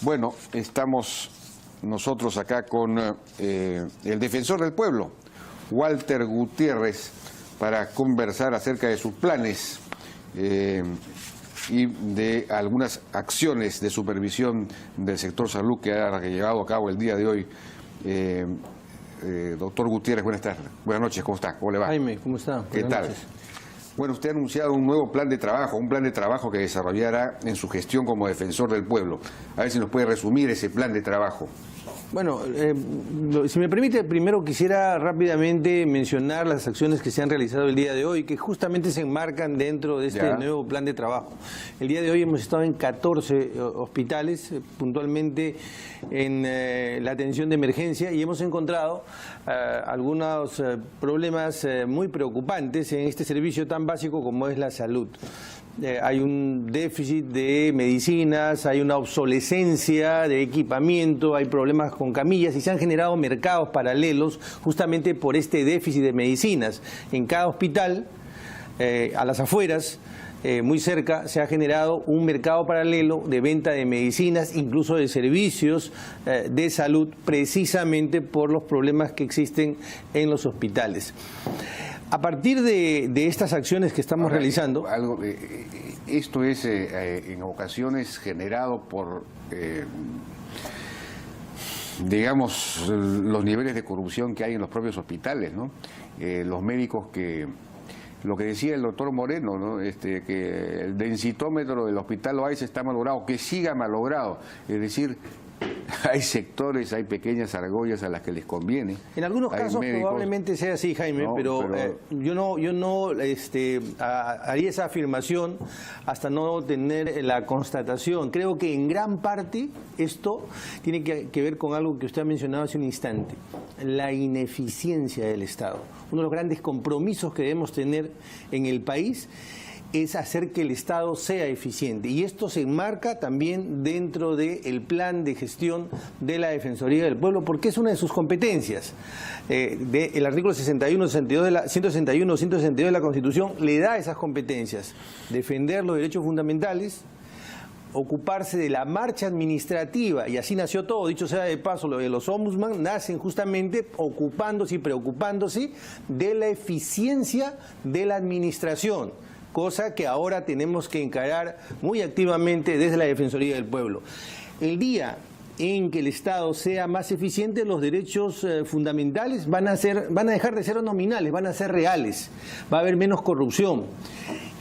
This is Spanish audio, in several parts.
Bueno, estamos nosotros acá con el defensor del pueblo, Walter Gutiérrez, para conversar acerca de sus planes y de algunas acciones de supervisión del sector salud que ha llevado a cabo el día de hoy. Doctor Gutiérrez, buenas noches, ¿cómo está? ¿Cómo le va? Jaime, ¿cómo está? ¿Qué tal? Bueno, usted ha anunciado un nuevo plan de trabajo que desarrollará en su gestión como defensor del pueblo. A ver si nos puede resumir ese plan de trabajo. Bueno, si me permite, primero quisiera rápidamente mencionar las acciones que se han realizado el día de hoy, que justamente se enmarcan dentro de este nuevo plan de trabajo. El día de hoy hemos estado en 14 hospitales, puntualmente en la atención de emergencia, y hemos encontrado algunos problemas muy preocupantes en este servicio tan básico como es la salud. Hay un déficit de medicinas, hay una obsolescencia de equipamiento, hay problemas con camillas y se han generado mercados paralelos justamente por este déficit de medicinas. En cada hospital, a las afueras, muy cerca, se ha generado un mercado paralelo de venta de medicinas, incluso de servicios de salud, precisamente por los problemas que existen en los hospitales. A partir de estas acciones que estamos realizando... Esto es en ocasiones generado por, digamos, los niveles de corrupción que hay en los propios hospitales, ¿no? Los médicos que... Lo que decía el doctor Moreno, ¿no? Que el densitómetro del hospital Loaiza está malogrado, que siga malogrado. Es decir, hay sectores, hay pequeñas argollas a las que les conviene. En algunos casos probablemente sea así, Jaime, no, pero yo no haría esa afirmación hasta no tener la constatación. Creo que en gran parte esto tiene que ver con algo que usted ha mencionado hace un instante, la ineficiencia del Estado. Uno de los grandes compromisos que debemos tener en el país es hacer que el Estado sea eficiente, y esto se enmarca también dentro del plan de gestión de la Defensoría del Pueblo, porque es una de sus competencias. El artículo 161, 162 de la Constitución le da esas competencias: defender los derechos fundamentales, ocuparse de la marcha administrativa, y así nació todo. Dicho sea de paso, lo de los ombudsman nacen justamente ocupándose y preocupándose de la eficiencia de la administración, cosa que ahora tenemos que encarar muy activamente desde la Defensoría del Pueblo. El día en que el Estado sea más eficiente, los derechos fundamentales van a dejar de ser nominales, van a ser reales, va a haber menos corrupción.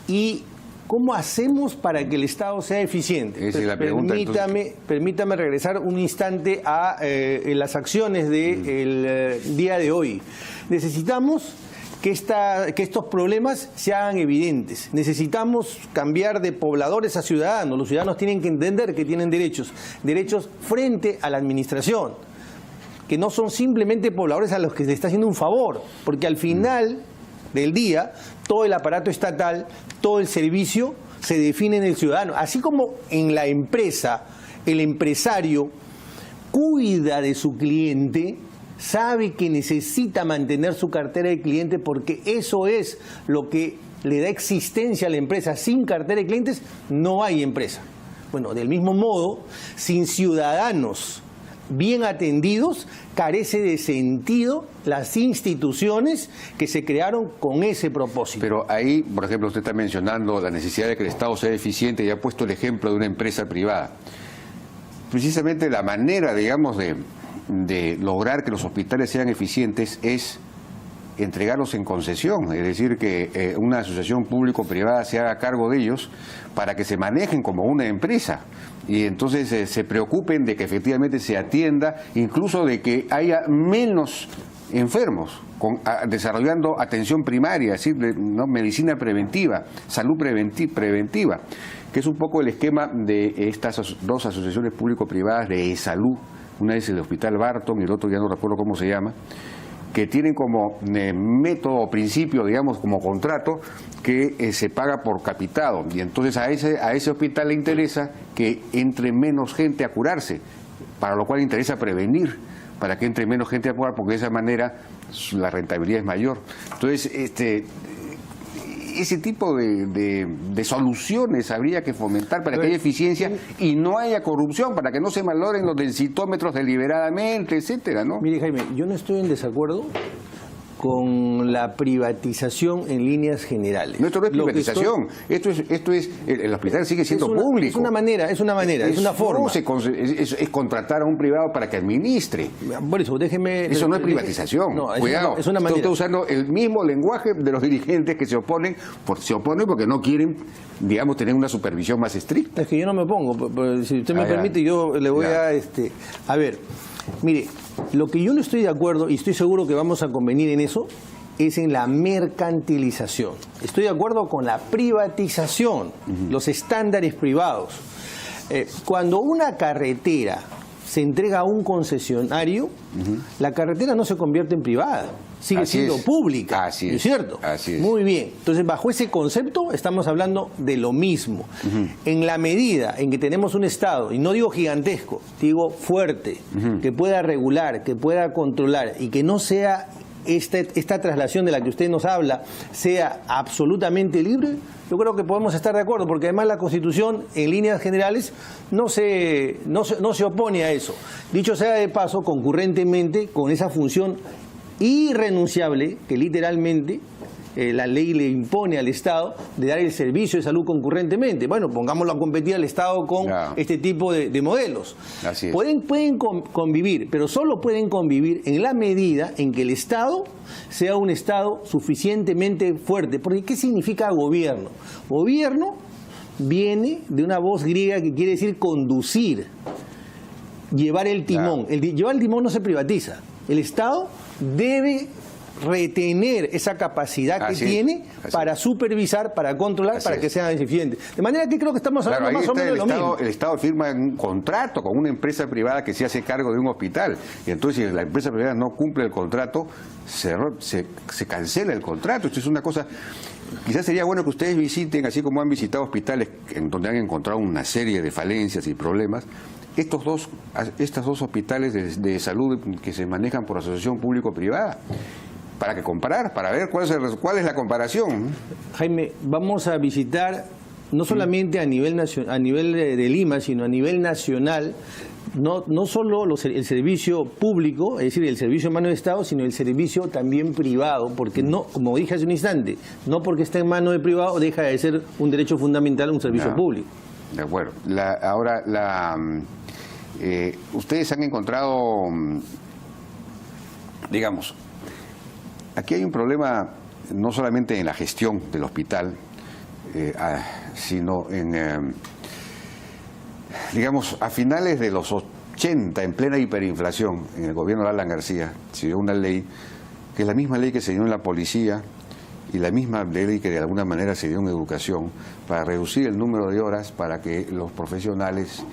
Y ¿cómo hacemos para que el Estado sea eficiente? Esa es la pregunta, permítame regresar un instante a las acciones del día de hoy. Necesitamos que estos problemas se hagan evidentes. Necesitamos cambiar de pobladores a ciudadanos. Los ciudadanos tienen que entender que tienen derechos frente a la administración, que no son simplemente pobladores a los que se está haciendo un favor, porque al final del día todo el aparato estatal, todo el servicio se define en el ciudadano. Así como en la empresa el empresario cuida de su cliente, sabe que necesita mantener su cartera de cliente porque eso es lo que le da existencia a la empresa. Sin cartera de clientes no hay empresa. Bueno, del mismo modo, sin ciudadanos bien atendidos, carece de sentido las instituciones que se crearon con ese propósito. Pero ahí, por ejemplo, usted está mencionando la necesidad de que el Estado sea eficiente y ha puesto el ejemplo de una empresa privada. Precisamente la manera, digamos, de lograr que los hospitales sean eficientes es entregarlos en concesión, es decir, que una asociación público-privada se haga cargo de ellos para que se manejen como una empresa y entonces se preocupen de que efectivamente se atienda, incluso de que haya menos enfermos, desarrollando atención primaria, es decir, medicina preventiva, salud preventiva, que es un poco el esquema de estas dos asociaciones público-privadas de salud. Una es el Hospital Barton y el otro ya no recuerdo cómo se llama, que tienen como método o principio, digamos, como contrato, que se paga por capitado. Y entonces a ese hospital le interesa que entre menos gente a curarse, para lo cual interesa prevenir, para que entre menos gente a curar, porque de esa manera la rentabilidad es mayor. Entonces, ese tipo de soluciones habría que fomentar para que haya eficiencia y no haya corrupción, para que no se malogren los densitómetros deliberadamente, etcétera, ¿no? Mire, Jaime, yo no estoy en desacuerdo con la privatización en líneas generales. No, esto no es privatización, esto es el hospital sigue siendo público. Es una manera, es una forma. Es contratar a un privado para que administre. Por eso, déjeme... Eso no es privatización. No, cuidado, es una manera. Está usando el mismo lenguaje de los dirigentes que se oponen porque no quieren, digamos, tener una supervisión más estricta. Es que yo no me opongo, si usted me permite, yo le voy a ver, mire, lo que yo no estoy de acuerdo, y estoy seguro que vamos a convenir en eso, es en la mercantilización. Estoy de acuerdo con la privatización, los estándares privados. Cuando una carretera se entrega a un concesionario, la carretera no se convierte en privada, sigue siendo pública, ¿no es cierto? Así es. Muy bien. Entonces, bajo ese concepto estamos hablando de lo mismo. En la medida en que tenemos un Estado, y no digo gigantesco, digo fuerte, que pueda regular, que pueda controlar y que no sea esta traslación de la que usted nos habla sea absolutamente libre, yo creo que podemos estar de acuerdo, porque además la Constitución, en líneas generales, no se opone a eso. Dicho sea de paso, concurrentemente con esa función irrenunciable que literalmente la ley le impone al Estado de dar el servicio de salud concurrentemente. Bueno, pongámoslo a competir al Estado con este tipo de modelos. Así es. Pueden convivir, pero solo pueden convivir en la medida en que el Estado sea un Estado suficientemente fuerte. Porque ¿qué significa gobierno? Gobierno viene de una voz griega que quiere decir conducir, llevar el timón. Llevar el timón no se privatiza. El Estado debe retener esa capacidad que tiene para supervisar, para controlar, para que sea eficiente. De manera que creo que estamos hablando más o menos de lo mismo. El Estado firma un contrato con una empresa privada que se hace cargo de un hospital. Y entonces, si la empresa privada no cumple el contrato, se cancela el contrato. Esto es una cosa... Quizás sería bueno que ustedes visiten, así como han visitado hospitales en donde han encontrado una serie de falencias y problemas, estos dos hospitales de salud que se manejan por asociación público-privada, para comparar, para ver cuál es la comparación. Jaime, vamos a visitar no solamente a nivel de Lima, sino a nivel nacional, no solo el servicio público, es decir, el servicio en mano de Estado, sino el servicio también privado, porque no, como dije hace un instante, no porque está en mano de privado deja de ser un derecho fundamental un servicio público. De acuerdo. Ustedes han encontrado, digamos, aquí hay un problema no solamente en la gestión del hospital, sino en, digamos, a finales de los 80, en plena hiperinflación, en el gobierno de Alan García, se dio una ley, que es la misma ley que se dio en la policía y la misma ley que de alguna manera se dio en educación, para reducir el número de horas para que los profesionales,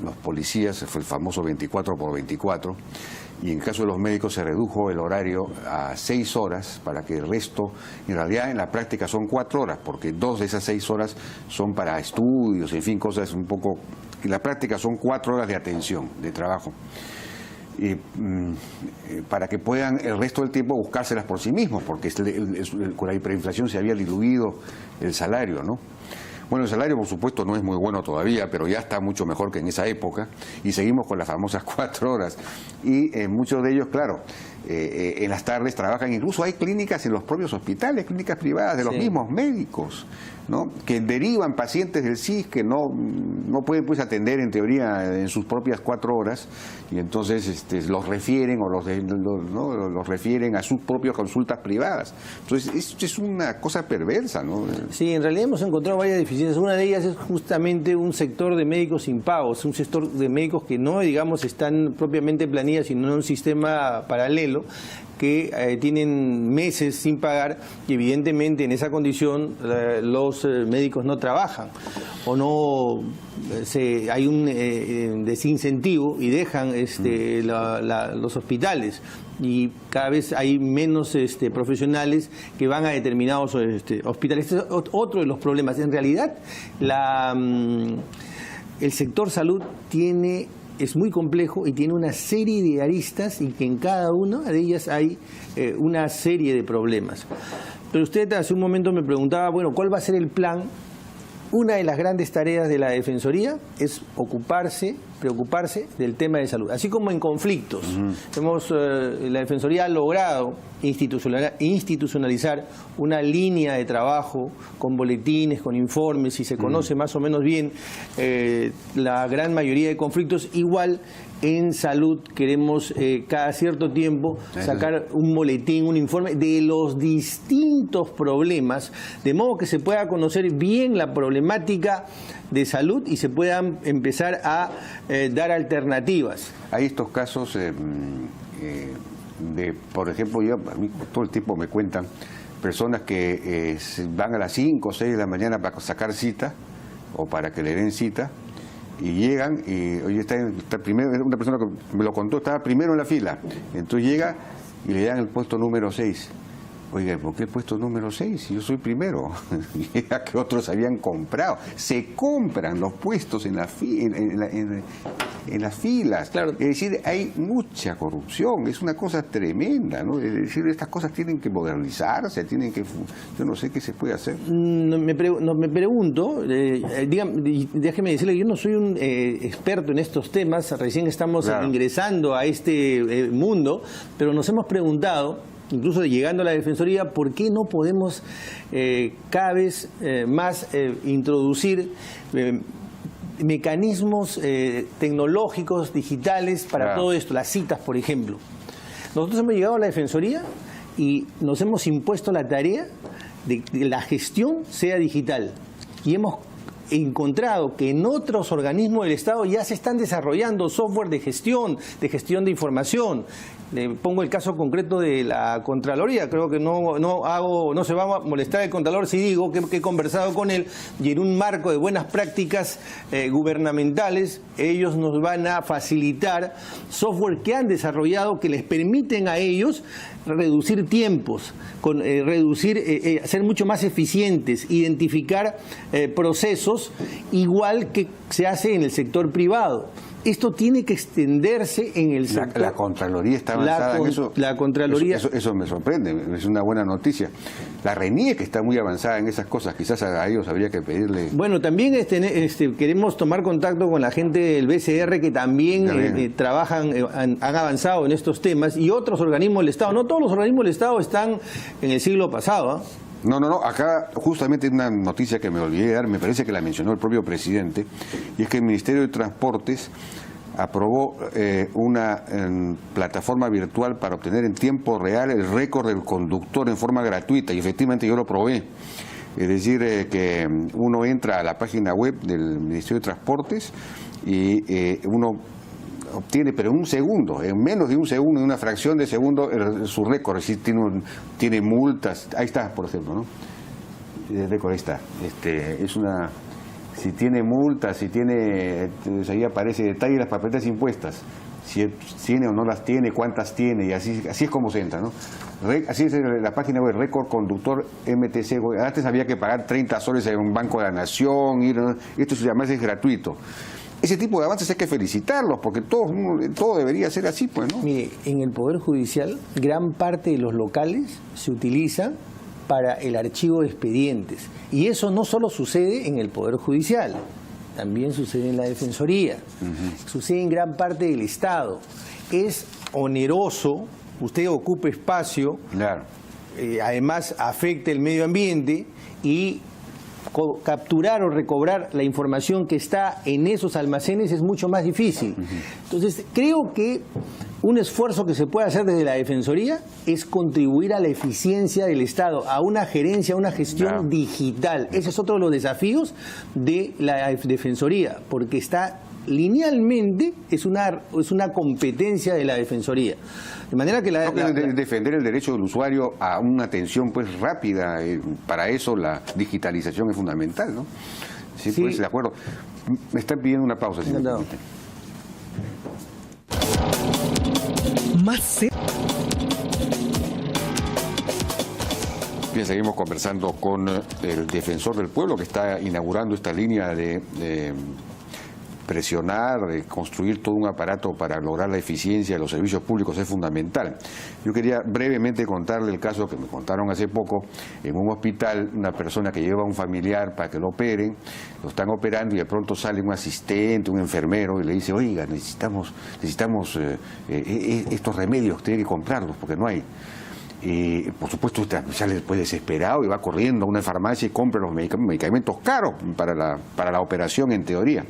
los policías, fue el famoso 24 por 24, y en caso de los médicos se redujo el horario a 6 horas para que el resto, en realidad en la práctica son 4 horas, porque 2 de esas 6 horas son para estudios, en fin, cosas un poco... En la práctica son 4 horas de atención, de trabajo, para que puedan el resto del tiempo buscárselas por sí mismos, porque con la hiperinflación se había diluido el salario, ¿no? Bueno, el salario, por supuesto, no es muy bueno todavía, pero ya está mucho mejor que en esa época, y seguimos con las famosas 4 horas. Y muchos de ellos, claro, en las tardes trabajan, incluso hay clínicas en los propios hospitales, clínicas privadas de los mismos médicos, ¿no?, que derivan pacientes del CIS que no pueden pues atender en teoría en sus propias 4 horas, y entonces los refieren o los refieren a sus propias consultas privadas. Entonces esto es una cosa perversa, ¿no? Sí, en realidad hemos encontrado varias deficiencias. Una de ellas es justamente un sector de médicos impagos, un sector de médicos que no, digamos, están propiamente en planilla, sino en un sistema paralelo, que tienen meses sin pagar, y evidentemente en esa condición los médicos no trabajan o no hay un desincentivo y dejan los hospitales, y cada vez hay menos profesionales que van a determinados hospitales. Este es otro de los problemas. En realidad el sector salud tiene es muy complejo y tiene una serie de aristas y que en cada una de ellas hay una serie de problemas. Pero usted hace un momento me preguntaba, bueno, ¿cuál va a ser el plan? Una de las grandes tareas de la Defensoría es preocuparse del tema de salud. Así como en conflictos, la Defensoría ha logrado institucionalizar una línea de trabajo con boletines, con informes, y se conoce más o menos bien la gran mayoría de conflictos. Igual en salud queremos cada cierto tiempo sacar un boletín, un informe de los distintos problemas, de modo que se pueda conocer bien la problemática de salud y se puedan empezar a dar alternativas. Hay estos casos por ejemplo, a mí todo el tiempo me cuentan personas que van a las 5 o 6 de la mañana para sacar cita o para que le den cita, y llegan y hoy está primero, una persona que me lo contó, estaba primero en la fila, entonces llega y le dan el puesto número 6. Oiga, ¿por qué el puesto número 6? Si yo soy primero. Llega que otros habían comprado. Se compran los puestos en las filas. Claro. Es decir, hay mucha corrupción. Es una cosa tremenda, ¿no? Es decir, estas cosas tienen que modernizarse, yo no sé qué se puede hacer. Me pregunto, déjeme decirle, yo no soy un experto en estos temas, recién estamos ingresando a este mundo, pero nos hemos preguntado, incluso llegando a la Defensoría, ¿por qué no podemos cada vez más introducir mecanismos tecnológicos, digitales para todo esto? Las citas, por ejemplo. Nosotros hemos llegado a la Defensoría y nos hemos impuesto la tarea de que la gestión sea digital. Y hemos encontrado que en otros organismos del Estado ya se están desarrollando software de gestión de información. Le pongo el caso concreto de la Contraloría. Creo que no se va a molestar el Contralor si digo que he conversado con él, y en un marco de buenas prácticas gubernamentales, ellos nos van a facilitar software que han desarrollado que les permiten a ellos reducir tiempos, ser mucho más eficientes, identificar procesos igual que se hace en el sector privado. Esto tiene que extenderse en el sector. La Contraloría está avanzada en eso. La Contraloría. Eso me sorprende, es una buena noticia. La RENIEC está muy avanzada en esas cosas, quizás a ellos habría que pedirle. Bueno, también queremos tomar contacto con la gente del BCR que también han avanzado en estos temas, y otros organismos del Estado. No todos los organismos del Estado están en el siglo pasado, ¿eh? No, acá justamente una noticia que me olvidé de dar, me parece que la mencionó el propio presidente, y es que el Ministerio de Transportes aprobó una plataforma virtual para obtener en tiempo real el récord del conductor en forma gratuita, y efectivamente yo lo probé. Es decir, que uno entra a la página web del Ministerio de Transportes y uno obtiene, pero en un segundo, en menos de un segundo, en una fracción de segundo, su récord. Es decir, tiene multas. Ahí está, por ejemplo, ¿no? El récord, ahí está. Si tiene multas, ahí aparece detalle de las papeletas impuestas. Si tiene o no las tiene, cuántas tiene, y así es como se entra, ¿no? Así es la página web, récord conductor MTC. Antes había que pagar 30 soles en un Banco de la Nación, esto además es gratuito. Ese tipo de avances hay que felicitarlos, porque todo debería ser así, pues, ¿no? Mire, en el Poder Judicial, gran parte de los locales se utilizan para el archivo de expedientes. Y eso no solo sucede en el Poder Judicial, también sucede en la Defensoría, sucede en gran parte del Estado. Es oneroso, usted ocupa espacio, además afecta el medio ambiente, y capturar o recobrar la información que está en esos almacenes es mucho más difícil. Entonces, creo que un esfuerzo que se puede hacer desde la Defensoría es contribuir a la eficiencia del Estado, a una gerencia, a una gestión digital. Ese es otro de los desafíos de la Defensoría, porque está linealmente, es una competencia de la Defensoría. De manera que defender el derecho del usuario a una atención pues rápida, para eso la digitalización es fundamental, ¿no? Sí, pues de acuerdo. Me están pidiendo una pausa, si me permiten. Bien, seguimos conversando con el defensor del pueblo que está inaugurando esta línea de presionar, construir todo un aparato para lograr la eficiencia de los servicios públicos es fundamental. Yo quería brevemente contarle el caso que me contaron hace poco en un hospital, una persona que lleva a un familiar para que lo operen, lo están operando y de pronto sale un asistente, un enfermero y le dice, oiga, necesitamos estos remedios, tiene que comprarlos porque no hay. Por supuesto, usted sale después desesperado y va corriendo a una farmacia y compra los medicamentos caros para la operación en teoría.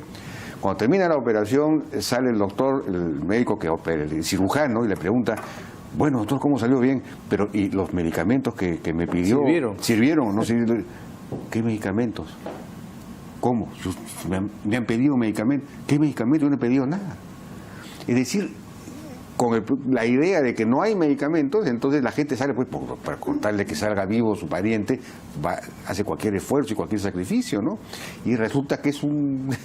Cuando termina la operación, sale el doctor, el médico que opera, el cirujano, y le pregunta, bueno, doctor, ¿cómo salió bien? Pero, ¿y los medicamentos que me pidió? ¿Sirvieron o no sirvieron? ¿Qué medicamentos? ¿Cómo? ¿Me han pedido medicamentos? ¿Qué medicamentos? Yo no he pedido nada. Es decir, con la idea de que no hay medicamentos, entonces la gente sale pues para contarle que salga vivo su pariente, hace cualquier esfuerzo y cualquier sacrificio, ¿no? Y resulta que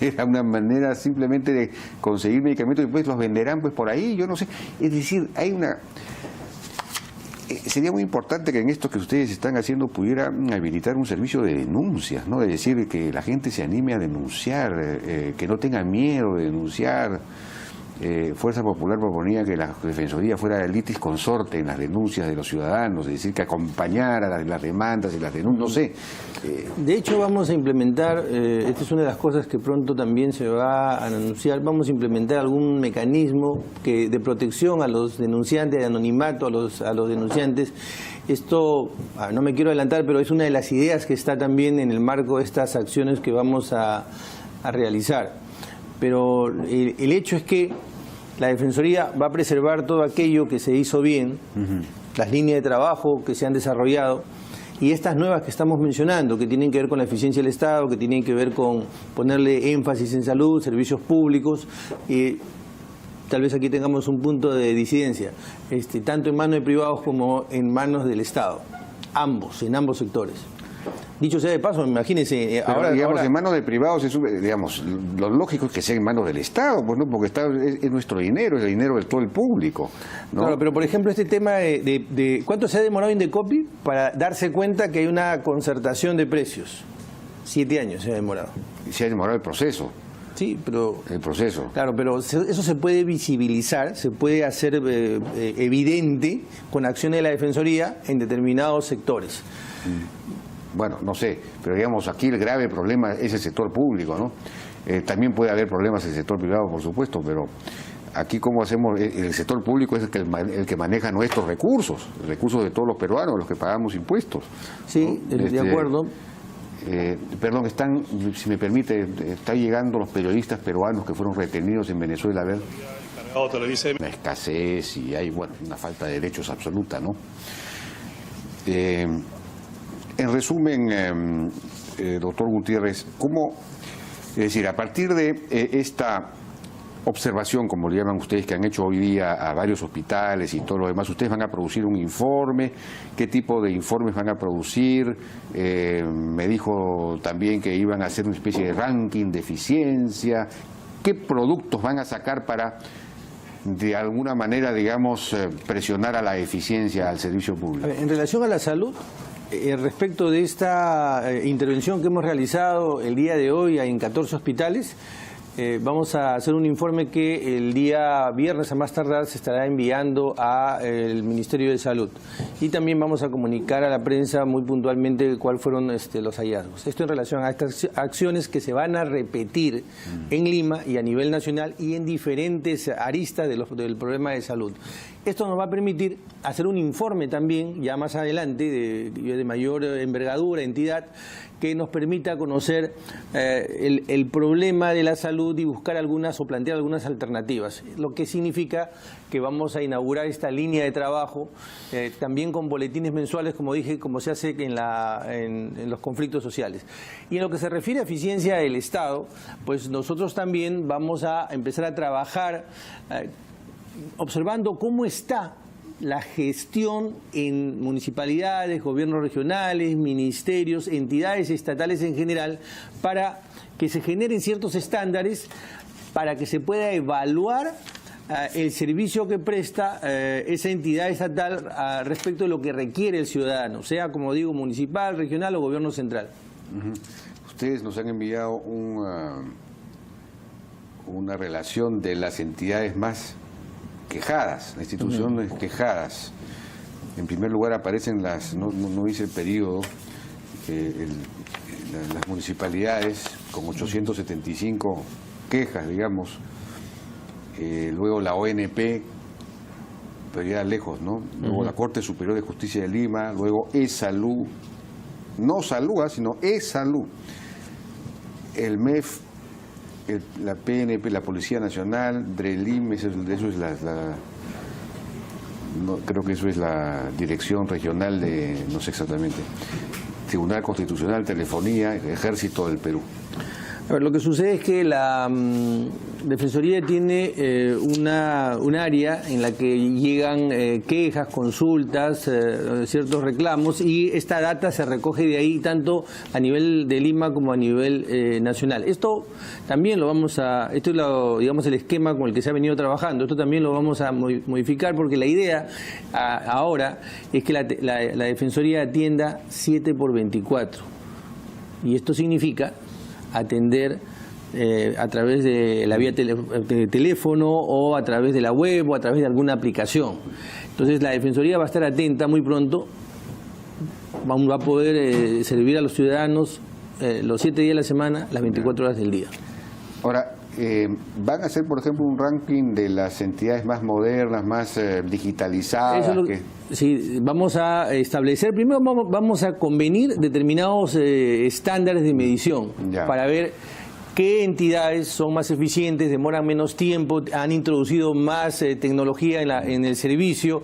era una manera simplemente de conseguir medicamentos y después los venderán pues por ahí, yo no sé. Es decir, sería muy importante que en esto que ustedes están haciendo pudieran habilitar un servicio de denuncias, ¿no? De decir que la gente se anime a denunciar, que no tenga miedo de denunciar. Fuerza Popular proponía que la Defensoría fuera el litis consorte en las denuncias de los ciudadanos, es decir, que acompañara las demandas y las denuncias, no sé. De hecho, vamos a implementar, esta es una de las cosas que pronto también se va a anunciar, vamos a implementar algún mecanismo de protección a los denunciantes, de anonimato a los denunciantes. Esto, no me quiero adelantar, pero es una de las ideas que está también en el marco de estas acciones que vamos a realizar. Pero el hecho es que la Defensoría va a preservar todo aquello que se hizo bien, las líneas de trabajo que se han desarrollado y estas nuevas que estamos mencionando, que tienen que ver con la eficiencia del Estado, que tienen que ver con ponerle énfasis en salud, servicios públicos. Tal vez aquí tengamos un punto de disidencia, tanto en manos de privados como en manos del Estado, en ambos sectores. Dicho sea de paso, imagínense, ahora en manos de privados, digamos, lo lógico es que sea en manos del Estado, pues, ¿no? Porque es nuestro dinero, es el dinero de todo el público, ¿no? Claro, pero por ejemplo este tema de ¿cuánto se ha demorado Indecopi para darse cuenta que hay una concertación de precios? 7 años se ha demorado. Se ha demorado el proceso. Sí, pero... El proceso. Claro, pero eso se puede visibilizar, se puede hacer evidente con acciones de la Defensoría en determinados sectores. Bueno, no sé, pero digamos aquí el grave problema es el sector público, ¿no? También puede haber problemas en el sector privado, por supuesto, pero aquí cómo hacemos, el sector público es el que maneja nuestros recursos de todos los peruanos, los que pagamos impuestos. Sí, ¿no? De acuerdo. Perdón, si me permite, están llegando los periodistas peruanos que fueron retenidos en Venezuela, a ver. Una escasez y hay, bueno, una falta de derechos absoluta, ¿no? En resumen, doctor Gutiérrez, es decir, a partir de esta observación, como le llaman ustedes, que han hecho hoy día a varios hospitales y todo lo demás, ustedes van a producir un informe, ¿qué tipo de informes van a producir? Me dijo también que iban a hacer una especie de ranking de eficiencia, ¿qué productos van a sacar para, de alguna manera, digamos, presionar a la eficiencia al servicio público? En relación a la salud, respecto de esta intervención que hemos realizado el día de hoy en 14 hospitales, vamos a hacer un informe que el día viernes a más tardar se estará enviando al Ministerio de Salud. Y también vamos a comunicar a la prensa muy puntualmente cuáles fueron los hallazgos. Esto en relación a estas acciones que se van a repetir en Lima y a nivel nacional y en diferentes aristas del problema de salud. Esto nos va a permitir hacer un informe también, ya más adelante, de mayor envergadura, entidad, que nos permita conocer el problema de la salud y buscar algunas o plantear algunas alternativas. Lo que significa que vamos a inaugurar esta línea de trabajo, también con boletines mensuales, como dije, como se hace en los conflictos sociales. Y en lo que se refiere a eficiencia del Estado, pues nosotros también vamos a empezar a trabajar observando cómo está la gestión en municipalidades, gobiernos regionales, ministerios, entidades estatales en general, para que se generen ciertos estándares para que se pueda evaluar el servicio que presta esa entidad estatal respecto de lo que requiere el ciudadano, sea, como digo, municipal, regional o gobierno central. Ustedes nos han enviado una relación de las entidades más quejadas, las instituciones quejadas. En primer lugar aparecen no dice el periodo, las municipalidades con 875 quejas, digamos, luego la ONP, pero ya lejos, ¿no? Luego la Corte Superior de Justicia de Lima, luego E-Salud, no Salud, sino E-Salud, el MEF, la PNP, la Policía Nacional, DRELIM, creo que eso es la Dirección Regional de, no sé exactamente, Tribunal Constitucional, Telefonía, Ejército del Perú. A ver, lo que sucede es que la Defensoría tiene un área en la que llegan quejas, consultas, ciertos reclamos, y esta data se recoge de ahí tanto a nivel de Lima como a nivel nacional. Esto también lo vamos a, esto es digamos el esquema con el que se ha venido trabajando, esto también lo vamos a modificar porque la idea ahora es que la Defensoría atienda 7x24, y esto significa atender a través de la vía de teléfono o a través de la web o a través de alguna aplicación. Entonces la Defensoría va a estar atenta muy pronto, va a poder servir a los ciudadanos los 7 días de la semana, las 24 horas del día. Ahora, ¿van a hacer, por ejemplo, un ranking de las entidades más modernas, más digitalizadas? Eso sí, vamos a establecer, primero vamos a convenir determinados estándares de medición para ver qué entidades son más eficientes, demoran menos tiempo, han introducido más tecnología en el servicio,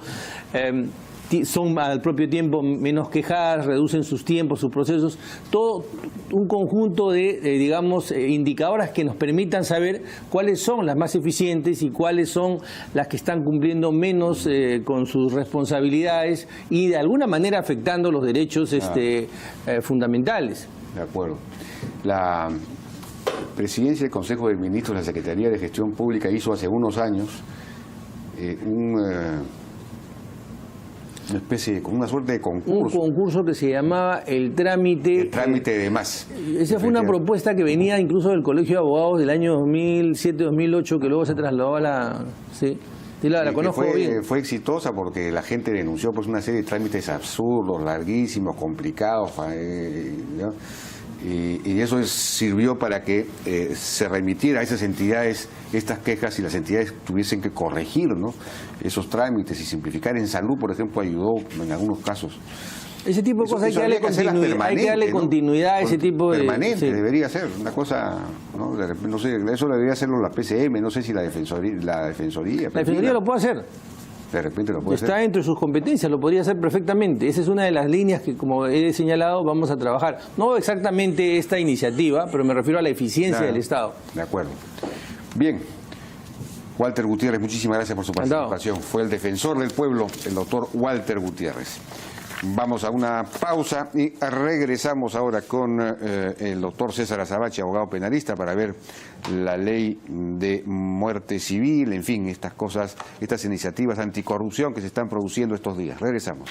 son al propio tiempo menos quejadas, reducen sus tiempos, sus procesos, todo un conjunto de digamos, indicadores que nos permitan saber cuáles son las más eficientes y cuáles son las que están cumpliendo menos con sus responsabilidades y de alguna manera afectando los derechos fundamentales. De acuerdo. La Presidencia del Consejo de Ministros, la Secretaría de Gestión Pública, hizo hace unos años una especie, como una suerte de concurso. Un concurso que se llamaba el trámite. El trámite de más. Esa fue una propuesta que venía incluso del Colegio de Abogados del año 2007-2008, que luego se trasladó a la... Sí, la conozco bien. Fue exitosa porque la gente denunció pues una serie de trámites absurdos, larguísimos, complicados, ¿no? Y eso sirvió para que se remitiera a esas entidades estas quejas y las entidades tuviesen que corregir, ¿no?, esos trámites y simplificar. En salud, por ejemplo, ayudó en algunos casos. Ese tipo de cosas hay que darle continuidad a ese tipo de... Permanente, sí. Debería ser una cosa, ¿no? No sé, eso debería hacerlo la PCM, no sé si la Defensoría. La Defensoría lo puede hacer. De repente lo puede hacer. Está entre sus competencias, lo podría hacer perfectamente. Esa es una de las líneas que, como he señalado, vamos a trabajar. No exactamente esta iniciativa, pero me refiero a la eficiencia del Estado. De acuerdo. Bien. Walter Gutiérrez, muchísimas gracias por su participación. Fue el defensor del pueblo, el doctor Walter Gutiérrez. Vamos a una pausa y regresamos ahora con el doctor César Azabache, abogado penalista, para ver la ley de muerte civil, en fin, estas cosas, estas iniciativas anticorrupción que se están produciendo estos días. Regresamos.